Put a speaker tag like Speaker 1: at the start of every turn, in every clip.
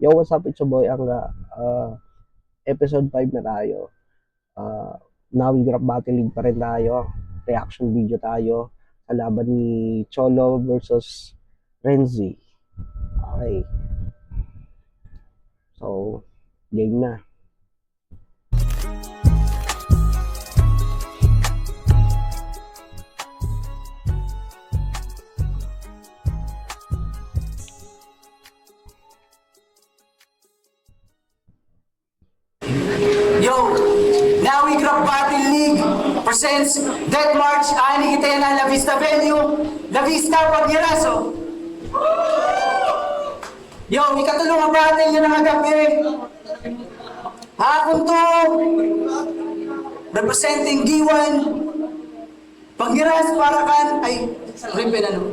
Speaker 1: Yo, what's up? It's your boy Angga. Episode 5 na tayo. Now, Grab Battle League pa rin tayo. Reaction video tayo sa laban ni Cholo versus Renzi. Okay. So, game na.
Speaker 2: Yo, Nawi Grab Battle League presents Death March Ani Kitena La Vista Venue, La Vista Pagyaraso. Yo, ikatulong ang battle yun ang agabi. Hakon to, representing G1, Pagyaras Parakan, ay, Ripen ano?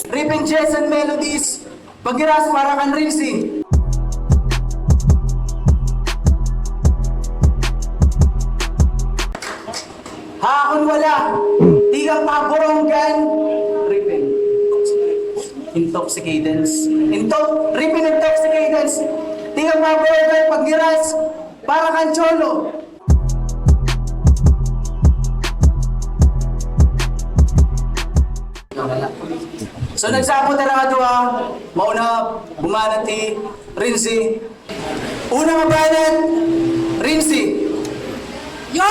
Speaker 2: Ripen Jason Melodies, Pagyaras Parakan Rinsi. Hakon wala, tigang paboronggan, Ripen. Intoxicadence. Ripen intoxicadence. Tigang paboronggan, Pagyaras, para kan Cholo. So nagsamo talaga ito mauna bumanati, Rinsi. Unang mabanat, Rinsi.
Speaker 3: Yo!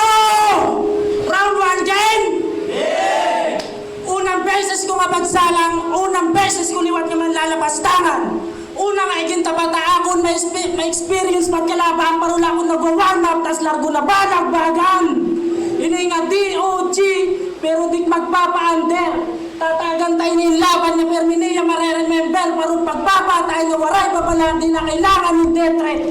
Speaker 3: Round 1 game! Yeah! Unang beses ko mabagsalang, unang beses ko liwat naman lalabastangan. Unang aiging tabata akon, may experience pagkalaban, parula akong nag-one up, tas largo na balag-bagan. Ini nga DOG, pero di magpapa-under. Tatagan tayo ng laban ni Perminia mareremember, parang pagpapatay nga waray pa pala, di na kailangan ng death threat.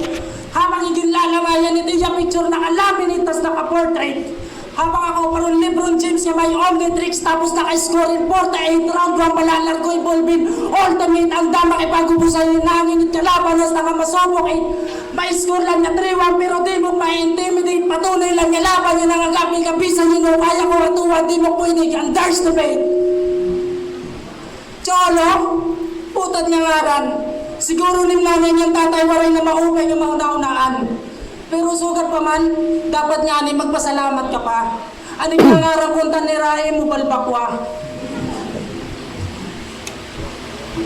Speaker 3: Habang iging lalamayan ito yung picture naka-laminate tas naka-portrait. Habang ako parang Lebron James nga may omnitrix tapos naka-score in 48 round one palalar ko involving ultimate ang dama kay pagubusan yung nanginit kalaban nas nakamasubok may score lang na 3-1 pero di mo ma-intimidate patunay lang nga laban yung nangagapil kabisan yun o kaya ko atuwan di mo pwede underestimate. Cholo, putad nga ngaran. Siguro ning nanay niyang tatay waray na maumay yung mauna-unaan. Pero sugat pa man, dapat nga ni magpasalamat ka pa. Aning nangarang kuntan ni Rae mo balbakwa.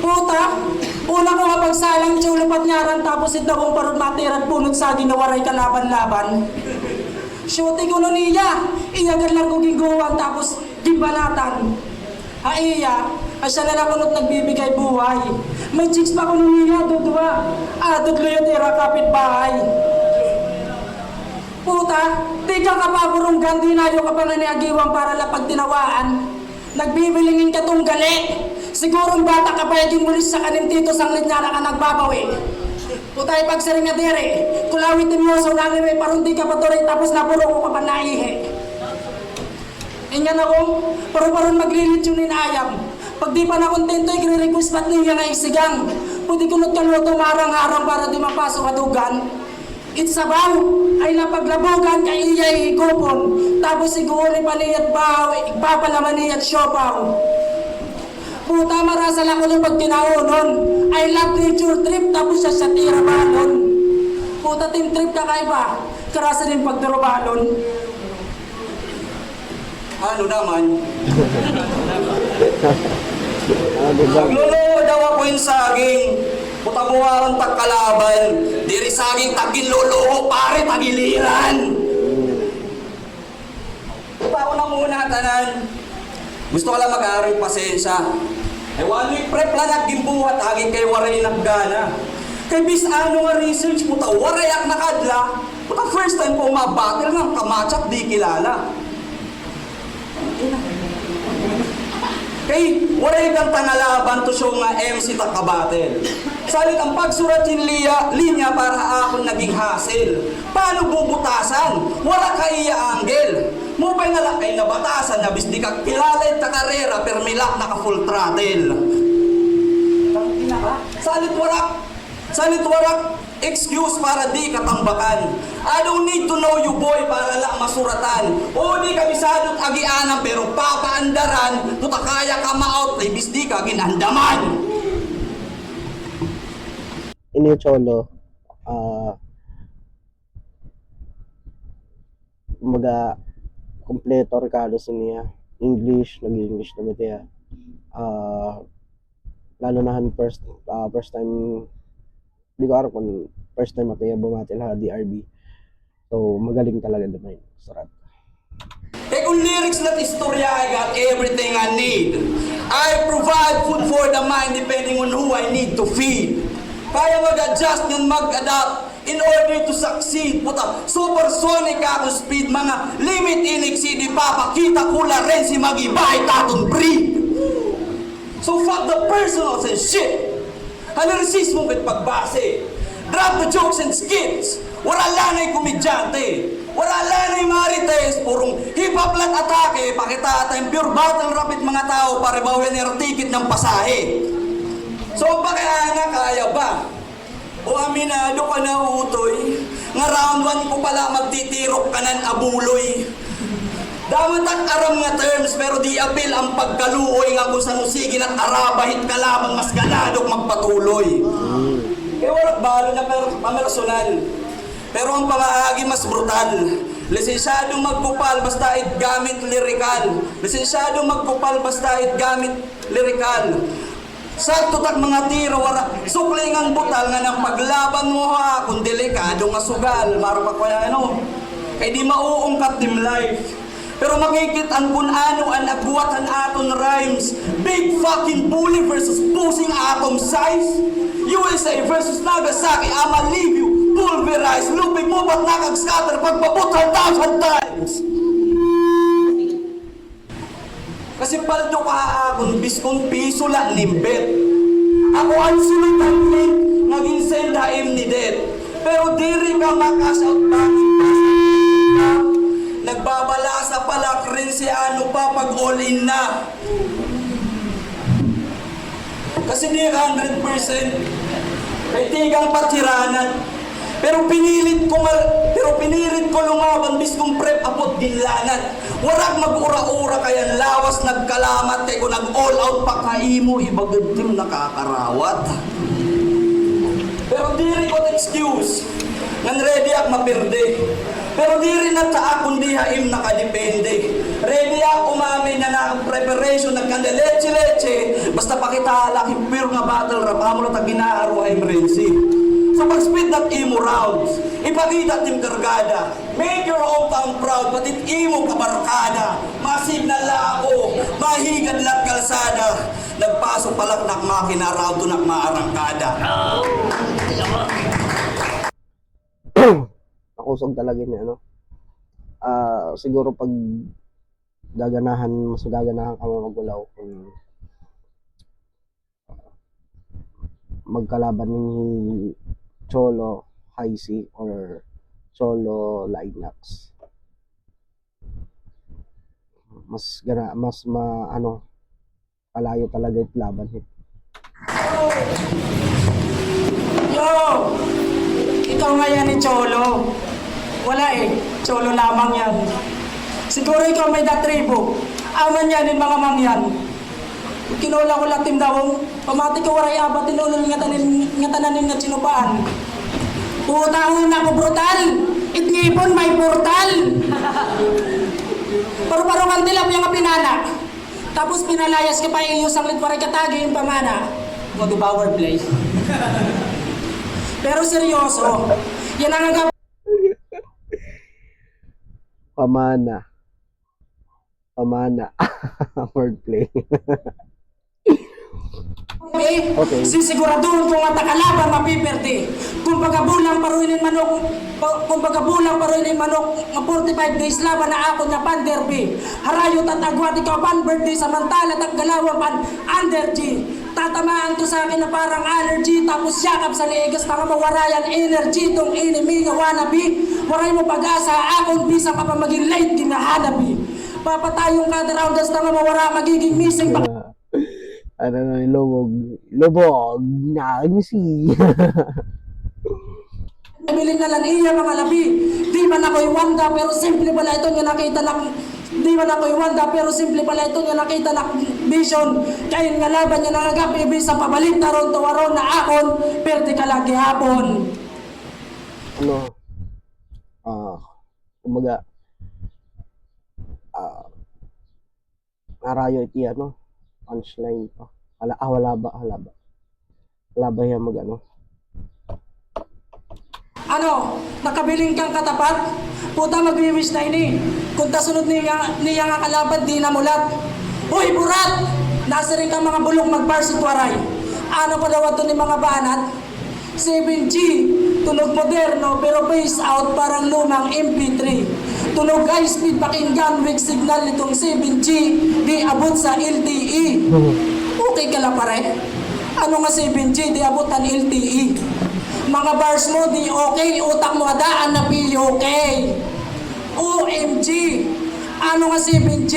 Speaker 3: Puta, una ko nga pagsalang chulupat ngaran tapos ito kong parang matirad punod sa ginawaray kalaban-laban. Shooting ko nun niya, iyagan lang kong giguwan tapos gibanatan. Iya, asya na lang kunot nagbibigay buhay. May chicks pa ko nung niya, dudwa. Dudlo yung tira kapit bahay. Puta, di ka kapaburunggan, di na yung kapananiagiwang para lapag tinawaan. Nagbibilingin ka tong gali. Sigurong bata ka pa yung mulis sa kanin tito sanglit nga na ka nagbabawi. Puta, ipagsaring nga dire. Kulawitin mo sa nangin may parundi ka patuloy tapos napuro ko ka pa naihe. Ingan akong paru-paron maglilit yun ayam. Pag di pa na kontento, i-request ba't niya nga isigang. Pwede kunot ka luto marang-harang para di mapasok adugan. Itsabaw ay napaglabugan kay iyay higupon. Tapos iguuli pa niyat bahaw, igpapalaman niyat siopaw. Puta marasal ako nung pag kinaunon. I love nature trip tapos siya sa tira balon. Puta team trip ka kay ba? Karasa din pagdurubalon.
Speaker 2: Ano naman?
Speaker 1: Diba?
Speaker 2: Lolo daw ako yung saging. Putabuharang tagkalaban. Diri saging tagin lolo, pare tagiliran. Puta ako na muna tanan. Gusto ko lang mag-aaral pasensya. Ay 1 week prep lang at gimbuhat aging kay waray naggana. Kay bis ano nga research puta waray ak nakadla. Puta first time ko mabattle ng kamatch di kilala. Kay waray kang tangalaban to show nga MC takabatel. Salit ang pagsurat yung linya para akong naging hassle. Paano bubutasan? Wala ka iya angle. Mupay nga lakay na batasan na bis di ka kilala yung takarera permilak naka full throttle. Salit warak excuse para di katambakan. I don't need to know you boy para lang masuratan. O di kabisadot agianan pero papaandaran. Tuta kaya ka ma-out, ibis di ka ginandaman.
Speaker 1: ini Cholo, ah, mga kompleto Ricardo sa niya. English, nag-English na siya. Ah, lalo na first time, di ko alam kung first time ako bumati lahat DRB. So, magaling talaga naman. Sarap.
Speaker 2: Eh kung lyrics na istorya, I got everything I need. I provide food for the mind depending on who I need to feed. Kaya mag-adjust yun, mag-adapt in order to succeed. Puta, supersonic ako speed, mga limit in-exceed, ipapakita ko la rin si mag-iba tatong breed. So fuck the personals and shit. Halarisism mo kit pagbase. Drop the jokes and skits. Wala lanay komedyante. Wala lanay marites. Purong hip-hop lang atake. Pakita tayong pure battle rapid mga tao para bawin yung ticket ng pasahe. So kaya nga kaya ba? O aminado ka na utoy. Nga round 1 ko pala magtitirok ka ng abuloy. Damat at aram nga terms pero di apil ang pagkaluoy nga kung saan sige at arabahit ka lamang mas ganadok magpatuloy. Kaya walang balo na pamersonal. Pero ang pamaagi mas brutal. Lisensyadong magkupal basta it gamit lirikal. Lisensyadong magkupal basta it gamit lirikal. Sakto tak mga tiro wala sukling ang butal nga ng paglaban mo ha kung delikado nga sugal. Maro pa kaya ano. Kaya di mauungkat dim life. Pero makikitaan kung ano ang nagbuwatan aton rhymes. Big fucking bully versus pusing atom size. USA versus Nagasaki, I'ma leave you pulverized. Lupig mo ba't nakag-scatter pagpabot 1,000 times? Kasi paldo ka akong biskong piso lang nimbet. Ako ang sunod ang link, naging senda ni death. Pero diri ka makasout bangin nagbabalasa pala rin si ano pa pag all in na. Kasi di 100% kay tigang patiranan. Pero pinilit ko lumaban bis kong prep apot ginlanat. Warag mag-ura-ura kaya lawas nagkalamat kay kung nag-all out pa kaimo ibagad tim nakakarawat. Pero di rin ko excuse nang ready ak mapirde. Pero di rin at sa akong di haim nakadepende. Ready ako mami na preparation nagkanda-leche-leche. Basta pakita laki pure nga battle rap amo na taginaaro ay emergency. So pag-speed that imo rounds, ipakita tim kargada. Make your hometown proud, patit imo kabarkada. Masignal la ako, mahigad lat kalsada. Nagpasok palak nak makina round to nak maarangkada.
Speaker 1: Nakusog talaga niya, ano. Siguro pag mas gaganahan ka magulaw kung magkalaban ni Cholo Haisi or Cholo Linux. Palayo talaga yung laban eh.
Speaker 3: Yo! Ikaw nga yan ni Cholo. Wala eh. Cholo lamang yan. Siguro ikaw may datribo. Aman yan yung mga mangyan. Kinola ko latim dawong. Pamati ko waray abat tinulol nga tananin nga sinupaan. Putang na ko brutal. Itngipon may portal. Paru-paro kang tilap yung pinana. Tapos pinalayas ka pa yung sanglit para katagi yung pamana. Go to power play. Pero seryoso, yan ang agap.
Speaker 1: Pamana. Wordplay.
Speaker 3: Okay. Sisiguraduhin ko nga takalaban mapiperte. Kung pagabulang paruinin manok, nga 45 days laban na ako na panderby. Harayot at agwat ikaw pan birthday samantala at galawan pan under G. Tatamaan to sa akin na parang allergy. Tapos yakap sa liigas na mawarayan energy. Tong enemy nga wannabe. Waray mo pag-asa akong bisang ka pa maging late ginahanabi. Papatayong kada rounders na mawara magiging missing.
Speaker 1: Lubog na si.
Speaker 3: Nabiling na lang iya mga labi. Di man ako'y wanda pero simple pala ito nga nakita na. Di man ako'y wanda pero simple pala ito nga nakita na. exhibition. Kaya nga laban niya nangagap ibig sa pabalit na ron tuwaron na akon, perti ka lang gihapon.
Speaker 1: Ano, kumbaga, narayo iti ano, punchline pa. Wala ba yan mag-ano?
Speaker 3: Ano, nakabiling kang katapat? Puta magwiwis na ini. Kung tasunod niya nga kalaban, di na mulat. Uy, burat! Nasa rin kang mga bulong mag-bar sa tuwaray. Ano pa daw ito ni mga banat? 7G, tunog moderno pero face out parang lumang MP3. Tunog high speed pakinggan with signal nitong 7G, di abot sa LTE. Okay ka lang pare? Ano nga 7G, di abot ang LTE? Mga bars mo di okay, utak mo adaan na PUK. OMG, ano nga 7G?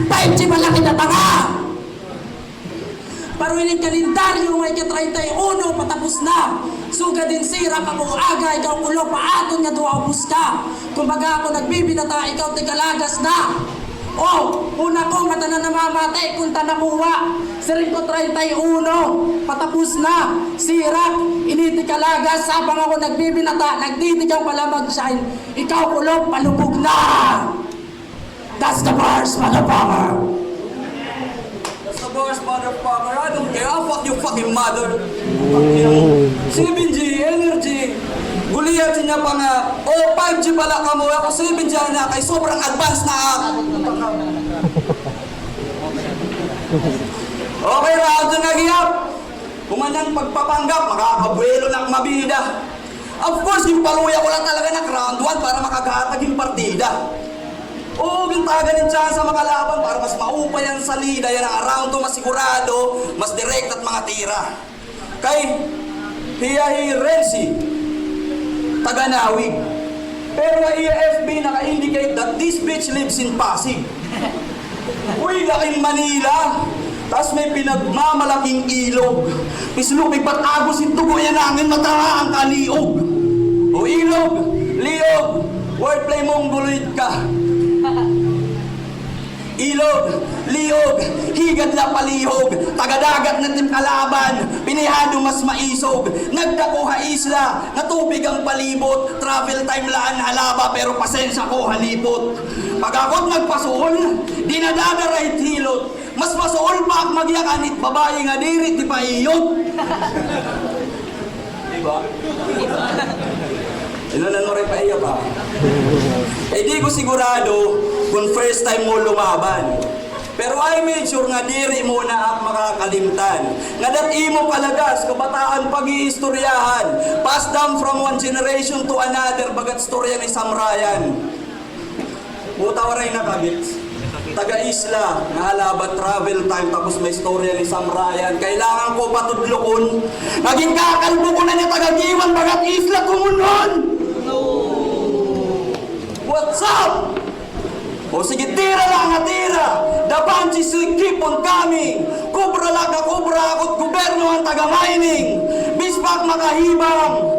Speaker 3: 5G malaki na tanga! Paruinig kalendaryo may ka-31 patapos na. Suga din sira ka mo aga, ikaw ulo paaton nga duwabos ka. Kumbaga ako nagbibinata, ikaw tigalagas na. Oh, una ko mata na namamate kung tanakuha. Siring ko 31, patapos na. Sirak, initikalagas, sabang ako nagbibinata, nagtitikaw pala mag-shine. Ikaw ulo, palubog na. That's the bars, motherfucker.
Speaker 2: That's the boss, motherfucker. I don't care. I'll fuck you fucking mother. 7G, energy. Guliyat niya pa nga, 5G pala ka mo. Ako 7G na kay sobrang advanced na app. Okay, round na nagyap. Kumanang pagpapanggap, makakabuelo ng mabida. Of course, yung paluya ko lang talaga ng round 1 para makagatag yung partida. Oo, gintagan yung chance sa makalaban para mas maupay ang salida. Yan ang round 2 masigurado, mas direct at mga tira. Kay Hiyahi Renzi, taga-Nawig. Pero ang EFB naka-indicate that this bitch lives in Pasig. Uy, laking Manila. Tapos may pinagmamalaking ilog. Pislupig patagos yung tugo yan namin matanga ang kaliog. O ilog, liog, wordplay mongoloid ka. Ilog, liog, higad na palihog, tagadagat na tim kalaban, pinihado mas maisog, nagdakuha isla, natubig ang palibot, travel time laan halaba pero pasensya ko halipot. Pag ako't nagpasuol, di nadadaray hilot, mas masuol pa ang magyakanit, babae nga dirit, di pa iyot. Diba? Ilan mo rin pa iya pa? Eh di ko sigurado kung first time mo lumaban. Pero I made sure nga diri mo na ang makakalimtan. Nga dat imo kalagas, kabataan pag-iistoryahan. Passed down from one generation to another, bagat storya ni Sam Ryan. Buta waray na kabits. Taga-isla, nahalabat travel time, tapos may storya ni Sam Ryan. Kailangan ko patudlokon. Naging kakalbo ko na niya taga-giwan, bagat isla kumunon! What's up? O sige, tira lang nga tira. The bunches will keep on coming. Kubra lang ka kubra ako't goberno ang taga-mining. Bispak makahibang.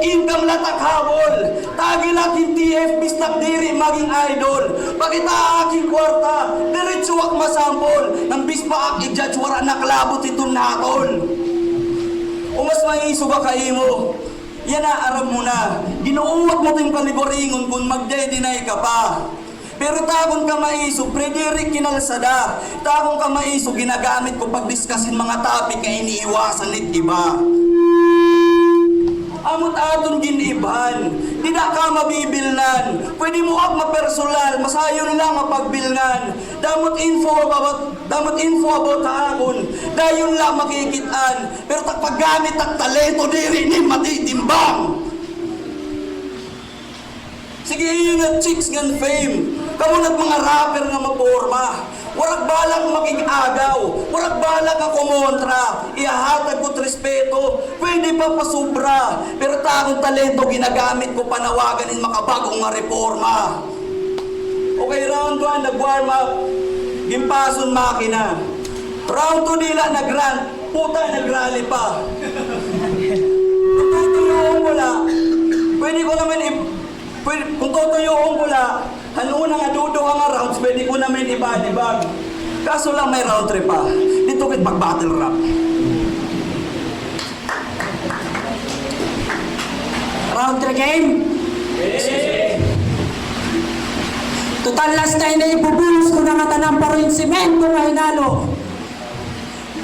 Speaker 2: Income latak habol. Tagilakin TF bistak diri maging idol. Pakita aking kwarta. Diretso ak masampol. Nang bispak i-judge wara naklabot itong natol. O mas maisog ka kaimo. Yan na, aram mo na. Ginuuwag mo ting paligoringon kung magde-deny ka pa. Pero takong ka maisog, predirik kinalsada. Takong ka maisog, ginagamit ko pag-discussin mga topic na iniiwasan lit iba. Amot aton giniban, di na ka mabibilnan. Pwede mo ak mapersonal, masayon lang mapagbilngan. Damot info about haakon, dayon lang makikitaan. Pero paggamit at talento, diri ni matitimbang. Sige, ingat chicks ngan fame. Kamunat mga rapper nga maporma. Warak balak makig-agaw, warak balak ako kontra, ihahatag ko't respeto, pwede pa pasubra, pero takong talento ginagamit ko panawagan in makabagong nga reforma. Okay, round 1, nag-warm up, gimpason makina. Round 2 nila nag-run, puta nag-rally pa. Kung tutuyuhong ko la, pwede ko naman kung tutuyuhong ko la, ano na nga dudo nga rounds, pwede ko naman ibadibag. Kaso lang may round trip pa. Dito kit pag-battle rap.
Speaker 3: Round 3 game. Total last time na ibubulos ko na katanang paro yung semento nga hinalo.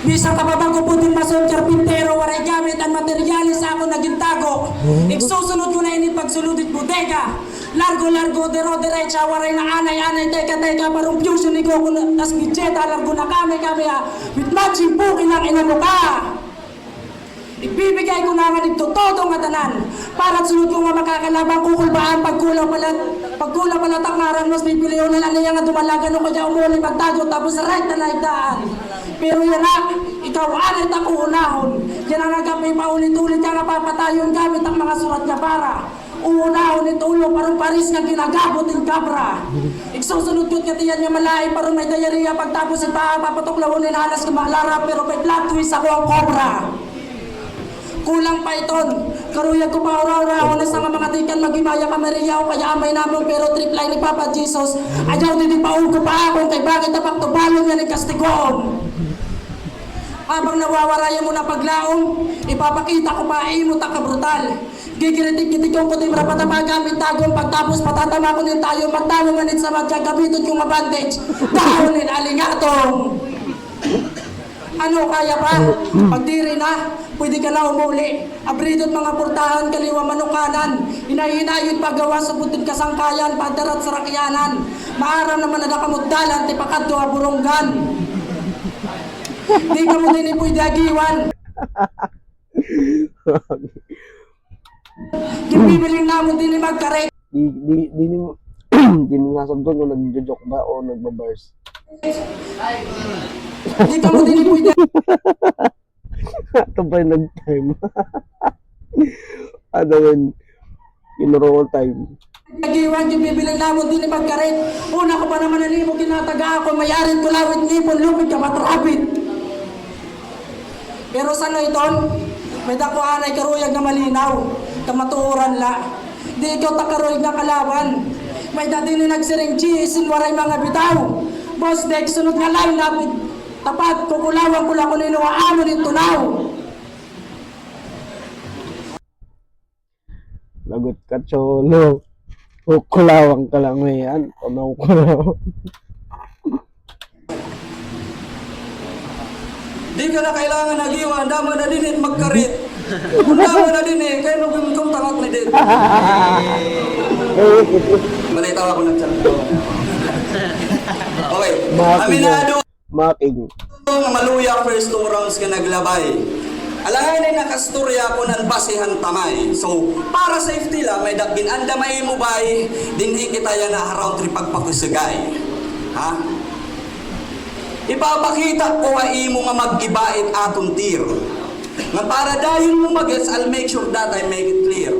Speaker 3: Bisang kapabago po din mason karpintero, waray gamit ang materialis ako naging tago. Igsusunod ko na ini pagsuludit bodega. Largo dero derecha, waray na anay teka parang fusion ni Goku tas Vegeta, largo na kami with matching pukin ang inamuka. Ibibigay ko naman ito todo nga tanan para sunod ko nga makakalabang kukulbaan pagkula pala taknaran mas pipiliyon na niya nga dumalagan o kaya umuli pagtago tapos right na naigdaan. Pero yan na, ikaw alit ako unahon. Yan ang nagapay paulit-ulit ka nga papatayon gamit ang mga surat nga para. Unahon ito ulo parang paris nga ginagabot ng kabra. Igsusunod ko katiyan nga malay parang may diarrhea pagtapos ita papatuklawon ni halas ka maalara pero may plot twist ako ang cobra. Kulang pa iton. Karuyag ko pa ura-ura na sa mga tikan magimaya ka Maria o kaya amay namon pero trip line ni Papa Jesus. Ayaw din paul ko pa akong kay bakit napak tubalong yan ng kastigoon. Habang nawawaraya mo na paglaong, ipapakita ko pa imo ta ka brutal. Gigiritik-gitik yung puti rapat na magamit tagong pagtapos patatama ko din tayo magtanong manit sa magkagabitot yung mabandage. Dahonin alingatong. Ano kaya pa? Pagdiri na, pwede ka na umuli. Abridot mga portahan, kaliwa manukanan. Inahinayod paggawa sa butod kasangkayan, padarat sa rakyanan. Maaram naman na nakamuddalan, tipakadto aburonggan. Di ka mo din pwede agiwan. Kipibiling namon din magkarek.
Speaker 1: Di mo nga sabdo kung nagjo-joke ba o nagbabars.
Speaker 3: Di ka mo din pwede.
Speaker 1: Ito pa yung nag-time. Ano yun? In-roll time.
Speaker 3: Nagiwan yung bibilang namon din magkarek. Una ko pa naman nalimo kinataga ako, mayarin ko lawit ngipon, lupit ka matrapit. Pero sa iton, may dako anay karuyag na malinaw, kamatuuran la. Di ikaw takaruyag na kalaban. May dati ni nagsiring isin waray mga bitaw. Boss Dek, sunod nga line napit. Tapat, kukulawan ko lang kung ninuwaano ni tunaw.
Speaker 1: Lagot ka, cholo. Kukulawang ka lang ngayon. O nakukulaw.
Speaker 2: Di ka na kailangan nagiwan, dama na din magkarit. Dama na din kaya nung kong tangak na din. Malitaw ako nagsalito. Okay, aminado.
Speaker 1: Making.
Speaker 2: Nga maluya first 2 rounds ka naglabay. Alahanin nakastorya ko ng basihan tamay. So, para safety lang, may dagin andamay mo bay, dinhi kita yan na round 3 pagpakusagay. Ha? Ipapakita ko nga imo nga mag-ibait atong tier. Nga para dayon mo mag-gets, I'll make sure that I make it clear.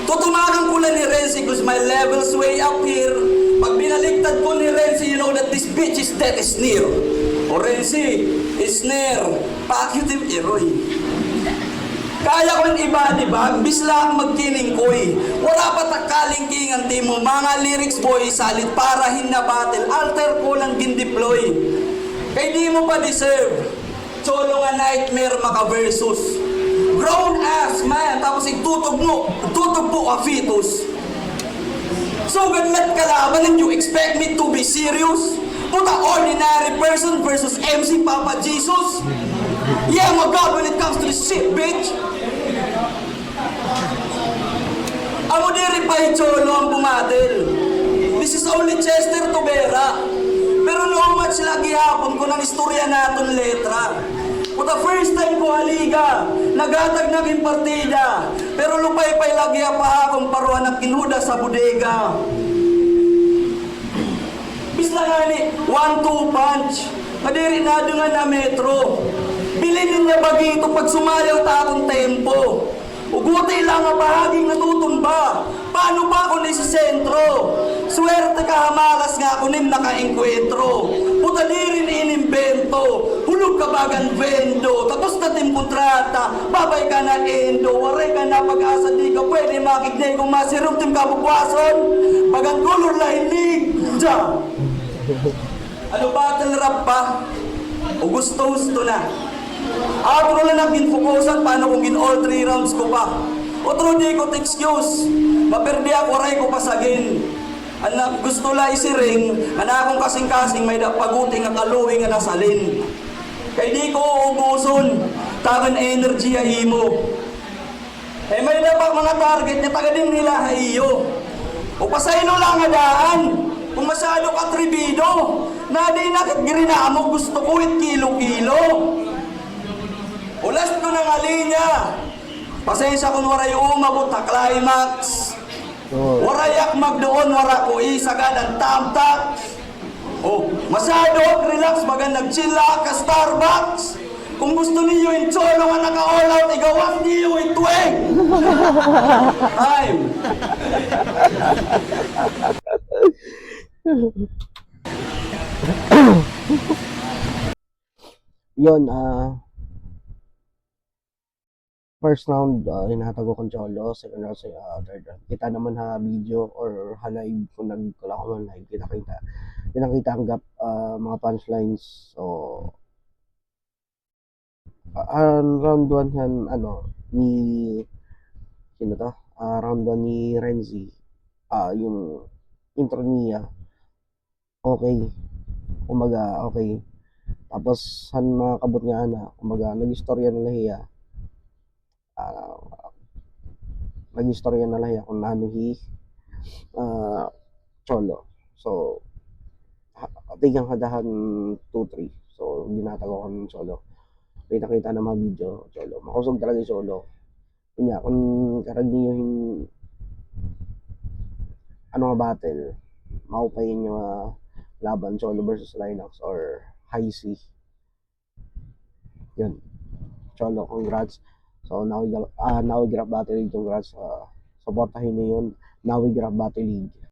Speaker 2: Tutumakan ko lang ni Renzi because my level's way up here. Pag binaliktad ko ni Renzi, you know that this bitch is dead is near. O Renzi, is near. Pakitim iroy. Kaya ko yung iba, di ba? Bisla ang magkining koy. Wala pa takalingkingan timo. Mga lyrics boy, salit para hinabatil. Alter ko lang gindeploy. Kay di mo pa deserve. Solo nga nightmare maka-versus. Grown ass man, tapos tutugbo ka fetus. So when met kalaban and you expect me to be serious? Puta ordinary person versus MC Papa Jesus? Yeah, my God, when it comes to this shit, bitch. Amo diri pa cholo ang bumadel. This is only Chester Tobera. Pero no much lagi hapon ko ng istorya naton letra. For the first time ko haliga, nagatag naging partida. Pero lupay-pay lagi pa akong paruan ng kinuda sa bodega. Bisla nga ni, 1-2 punch. Madiri na nga na metro. Bilinin niya bagito pag sumayaw ta akong tempo. Uguti lang ang bahaging natutumba. Paano ba ako sa sentro? Swerte ka hamalas nga ako nim naka-enkwentro. Puta di rin inimbento. Hulog ka bagan vendo. Tapos na team kontrata. Babay ka na endo, waray ka na pag-asa, di ka pwede makignay kung masirong team kabukwason. Bagang kulor lahinig, dyan. Ano battle rap pa? O gusto na. Ako na lang ginfokusan paano kung gin all 3 rounds ko pa. Otro di ko excuse. Maperdi ako, waray ko pasagin. Anak gusto la isiring, anak akong kasing-kasing may paguting nga kaluwi nga nasalin. Kay di ko uubuson, tagan energy ya imo. Eh may dapat mga target na taga din nila iyo. O pasaylo lang nga daan. Kung masyado ka tribido, na di nakit girinamo gusto ko kilo-kilo. O last ko na nga linya. Pasensya kung waray umabot na climax. Warayak magdoon, wara ko isagad ang tamtak. Oh, masyado, relax, baga nag-chilla ka Starbucks. Kung gusto niyo yung cholo nga naka-all out, igawas niyo yung tweng. Time.
Speaker 1: Yun, first round, hinatago kong Cholo. Second round, third round. Kita naman ha video or ha live kung nagkala ko man live. Kita ang gap, mga punchlines. So, round 1 yan, ni, sino to? Round 1 ni Renzi. Yung intro niya, okay. Kumbaga, okay. Tapos, mga kabot nga kumbaga, nag-istorya na lahiya. Nag-istorya na lahiya kung ano Cholo. So, tigang hadahan 2-3. So, ginatago ko ng Cholo. Kita na mga video, Cholo. Makusog talaga yung Cholo. Kanya, kung karaniyo yung nga battle, maupayin yung laban Cholo versus Linux or High C. Yun. Cholo, congrats. So, Nawi Graph Battle League, congrats. Supportahin nyo yun. Nawi Graph Battle League.